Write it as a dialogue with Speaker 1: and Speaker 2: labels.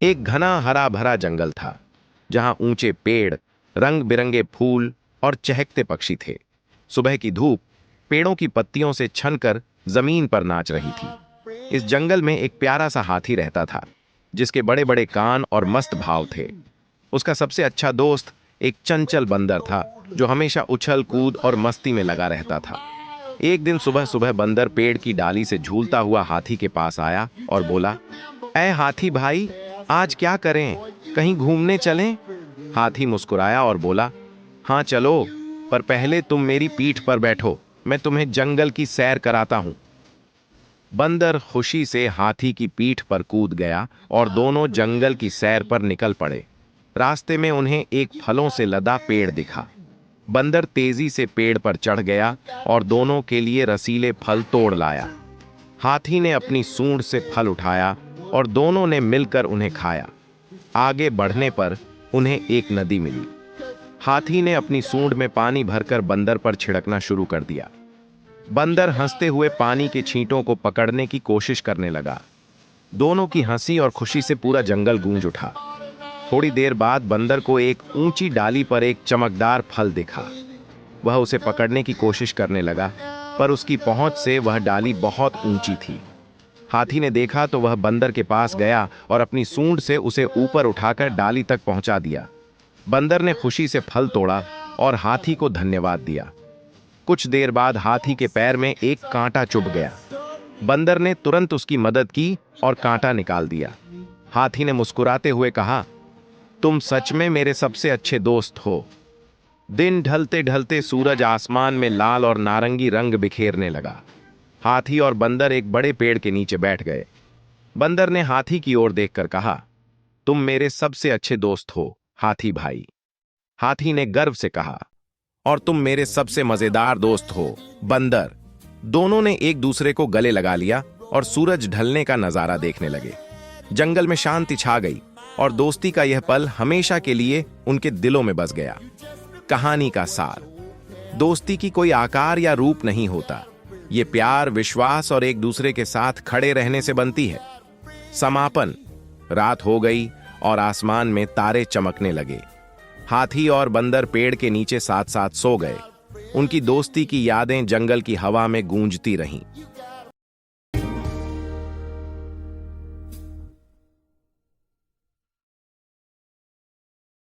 Speaker 1: एक घना हरा भरा जंगल था जहां ऊंचे पेड़, रंग बिरंगे फूल और चहकते पक्षी थे। सुबह की धूप पेड़ों की पत्तियों से छनकर जमीन पर नाच रही थी। इस जंगल में एक प्यारा सा हाथी रहता था जिसके बड़े बड़े कान और मस्त भाव थे। उसका सबसे अच्छा दोस्त एक चंचल बंदर था जो हमेशा उछल कूद और मस्ती में लगा रहता था। एक दिन सुबह सुबह बंदर पेड़ की डाली से झूलता हुआ हाथी के पास आया और बोला, ऐ हाथी भाई, आज क्या करें, कहीं घूमने चलें? हाथी मुस्कुराया और बोला, हाँ चलो, पर पहले तुम मेरी पीठ पर बैठो, मैं तुम्हें जंगल की सैर कराता हूं। बंदर खुशी से हाथी की पीठ पर कूद गया और दोनों जंगल की सैर पर निकल पड़े। रास्ते में उन्हें एक फलों से लदा पेड़ दिखा। बंदर तेजी से पेड़ पर चढ़ गया और दोनों के लिए रसीले फल तोड़ लाया। हाथी ने अपनी सूंड से फल उठाया और दोनों ने मिलकर उन्हें खाया। आगे बढ़ने पर उन्हें एक नदी मिली। हाथी ने अपनी सूंड में पानी भरकर बंदर पर छिड़कना शुरू कर दिया। बंदर हंसते हुए पानी के छींटों को पकड़ने की कोशिश करने लगा। दोनों की हंसी और खुशी से पूरा जंगल गूंज उठा। थोड़ी देर बाद बंदर को एक ऊंची डाली पर एक चमकदार फल दिखा। वह उसे पकड़ने की कोशिश करने लगा, पर उसकी पहुंच से वह डाली बहुत ऊंची थी। हाथी ने देखा तो वह बंदर के पास गया और अपनी सूंड से उसे ऊपर उठाकर डाली तक पहुंचा दिया। बंदर ने खुशी से फल तोड़ा और हाथी को धन्यवाद दिया। कुछ देर बाद हाथी के पैर में एक कांटा चुभ गया। बंदर ने तुरंत उसकी मदद की और कांटा निकाल दिया। हाथी ने मुस्कुराते हुए कहा, तुम सच में मेरे सबसे अच्छे दोस्त हो। दिन ढलते ढलते सूरज आसमान में लाल और नारंगी रंग बिखेरने लगा। हाथी और बंदर एक बड़े पेड़ के नीचे बैठ गए। बंदर ने हाथी की ओर देखकर कहा, तुम मेरे सबसे अच्छे दोस्त हो हाथी भाई। हाथी ने गर्व से कहा, और तुम मेरे सबसे मजेदार दोस्त हो बंदर। दोनों ने एक दूसरे को गले लगा लिया और सूरज ढलने का नजारा देखने लगे। जंगल में शांति छा गई और दोस्ती का यह पल हमेशा के लिए उनके दिलों में बस गया। कहानी का सार, दोस्ती की कोई आकार या रूप नहीं होता। ये प्यार, विश्वास और एक दूसरे के साथ खड़े रहने से बनती है। समापन, रात हो गई और आसमान में तारे चमकने लगे। हाथी और बंदर पेड़ के नीचे साथ साथ सो गए। उनकी दोस्ती की यादें जंगल की हवा में गूंजती रहीं।